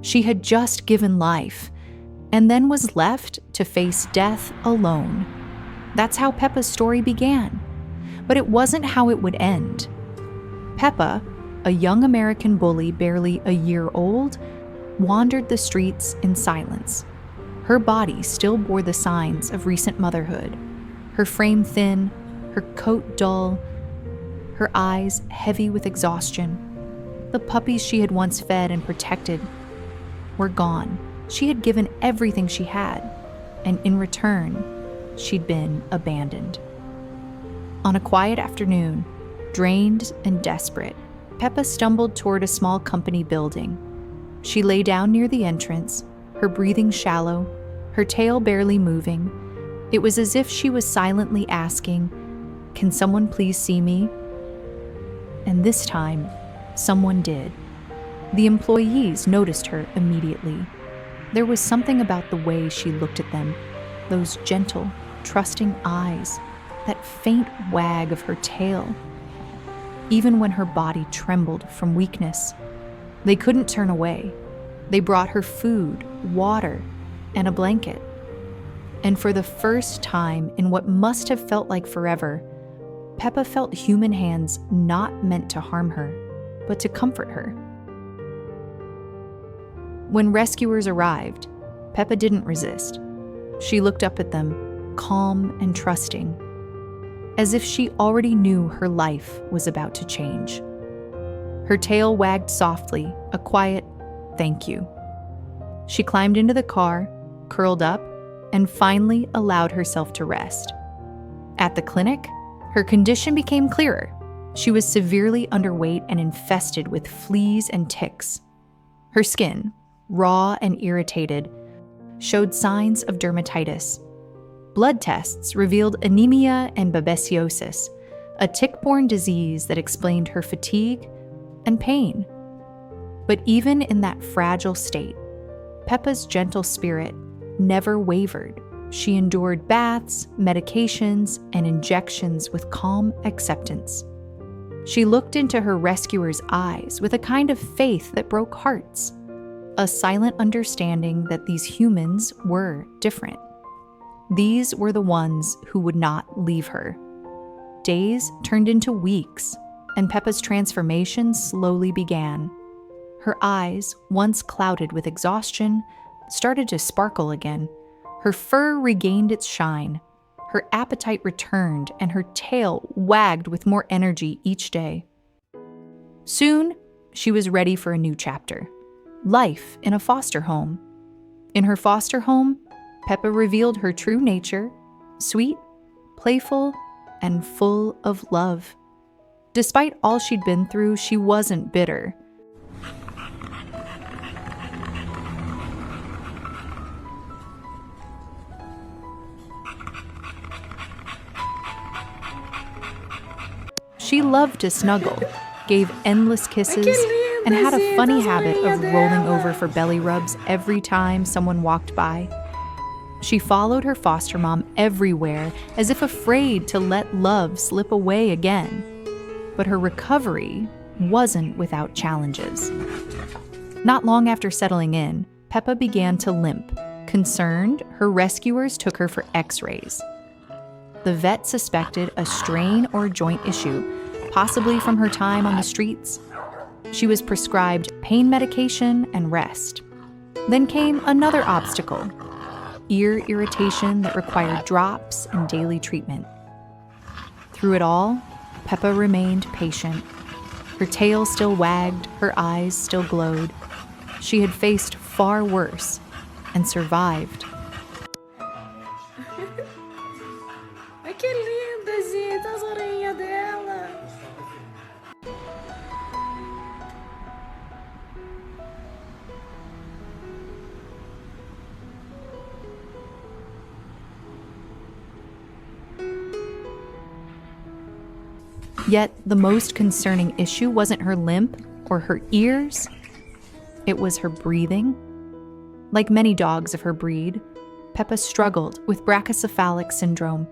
She had just given life, and then was left to face death alone. That's how Peppa's story began, but it wasn't how it would end. Peppa, a young American bully barely a year old, wandered the streets in silence. Her body still bore the signs of recent motherhood, her frame thin, her coat dull, her eyes heavy with exhaustion. The puppies she had once fed and protected were gone. She had given everything she had, and in return, she'd been abandoned. On a quiet afternoon, drained and desperate, Peppa stumbled toward a small company building. She lay down near the entrance, her breathing shallow, her tail barely moving. It was as if she was silently asking, "Can someone please see me?" And this time, someone did. The employees noticed her immediately. There was something about the way she looked at them, those gentle, trusting eyes, that faint wag of her tail. Even when her body trembled from weakness, they couldn't turn away. They brought her food, water, and a blanket. And for the first time in what must have felt like forever, Peppa felt human hands not meant to harm her, but to comfort her. When rescuers arrived, Peppa didn't resist. She looked up at them, calm and trusting, as if she already knew her life was about to change. Her tail wagged softly, a quiet thank you. She climbed into the car, curled up, and finally allowed herself to rest. At the clinic, her condition became clearer. She was severely underweight and infested with fleas and ticks. Her skin, raw and irritated, showed signs of dermatitis. Blood tests revealed anemia and babesiosis, a tick-borne disease that explained her fatigue and pain. But even in that fragile state, Peppa's gentle spirit never wavered. She endured baths, medications, and injections with calm acceptance. She looked into her rescuer's eyes with a kind of faith that broke hearts, a silent understanding that these humans were different. These were the ones who would not leave her. Days turned into weeks, and Peppa's transformation slowly began. Her eyes, once clouded with exhaustion, started to sparkle again. Her fur regained its shine. Her appetite returned, and her tail wagged with more energy each day. Soon, she was ready for a new chapter. Life in a foster home. In her foster home, Peppa revealed her true nature, sweet, playful, and full of love. Despite all she'd been through, she wasn't bitter. She loved to snuggle, gave endless kisses, and had a funny habit of rolling over for belly rubs every time someone walked by. She followed her foster mom everywhere, as if afraid to let love slip away again. But her recovery wasn't without challenges. Not long after settling in, Peppa began to limp. Concerned, her rescuers took her for x-rays. The vet suspected a strain or joint issue, possibly from her time on the streets. She was prescribed pain medication and rest. Then came another obstacle, ear irritation that required drops and daily treatment. Through it all, Peppa remained patient. Her tail still wagged, her eyes still glowed. She had faced far worse and survived. Que linda, gente, as orelhas dela. Yet the most concerning issue wasn't her limp or her ears. It was her breathing. Like many dogs of her breed, Peppa struggled with brachycephalic syndrome,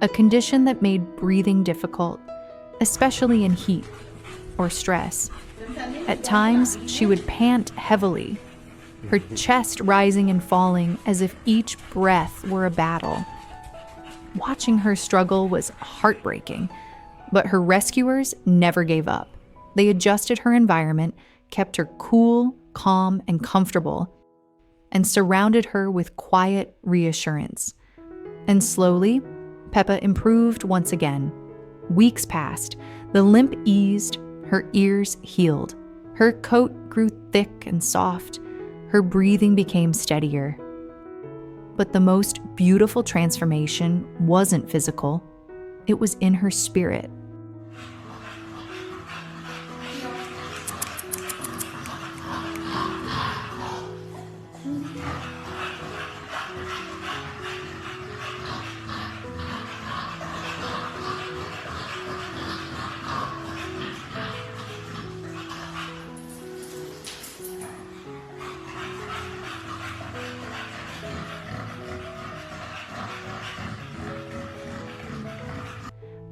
a condition that made breathing difficult, especially in heat or stress. At times, she would pant heavily, her chest rising and falling as if each breath were a battle. Watching her struggle was heartbreaking, but her rescuers never gave up. They adjusted her environment, kept her cool, calm, and comfortable, and surrounded her with quiet reassurance. And slowly, Peppa improved once again. Weeks passed, the limp eased, her ears healed, her coat grew thick and soft, her breathing became steadier. But the most beautiful transformation wasn't physical, it was in her spirit.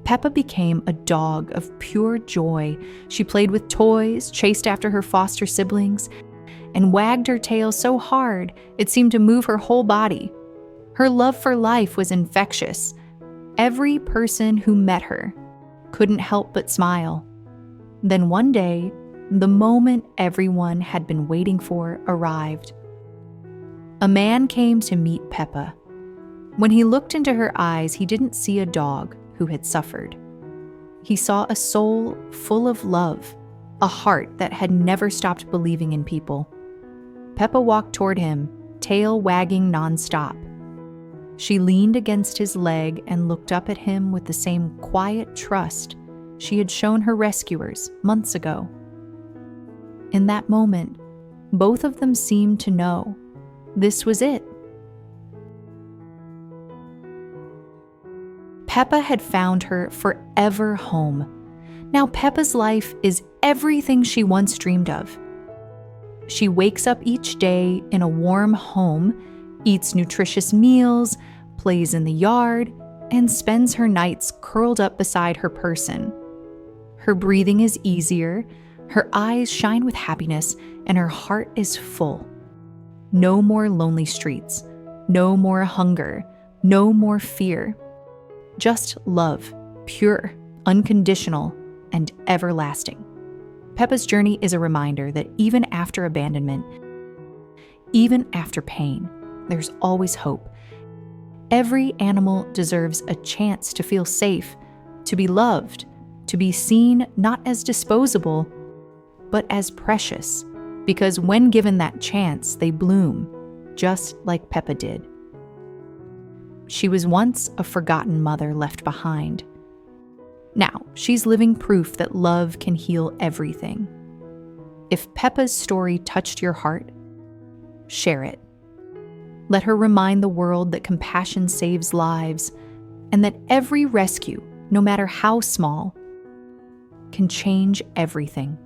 Peppa became a dog of pure joy. She played with toys, chased after her foster siblings, and wagged her tail so hard it seemed to move her whole body. Her love for life was infectious. Every person who met her couldn't help but smile. Then one day, the moment everyone had been waiting for arrived. A man came to meet Peppa. When he looked into her eyes, he didn't see a dog who had suffered. He saw a soul full of love, a heart that had never stopped believing in people. Peppa walked toward him, tail wagging nonstop. She leaned against his leg and looked up at him with the same quiet trust she had shown her rescuers months ago. In that moment, both of them seemed to know this was it. Peppa had found her forever home. Now Peppa's life is everything she once dreamed of. She wakes up each day in a warm home, eats nutritious meals, plays in the yard, and spends her nights curled up beside her person. Her breathing is easier, her eyes shine with happiness, and her heart is full. No more lonely streets, no more hunger, no more fear. Just love, pure, unconditional, and everlasting. Peppa's journey is a reminder that even after abandonment, even after pain, there's always hope. Every animal deserves a chance to feel safe, to be loved, to be seen not as disposable, but as precious, because when given that chance, they bloom, just like Peppa did. She was once a forgotten mother left behind. Now, she's living proof that love can heal everything. If Peppa's story touched your heart, share it. Let her remind the world that compassion saves lives, and that every rescue, no matter how small, can change everything.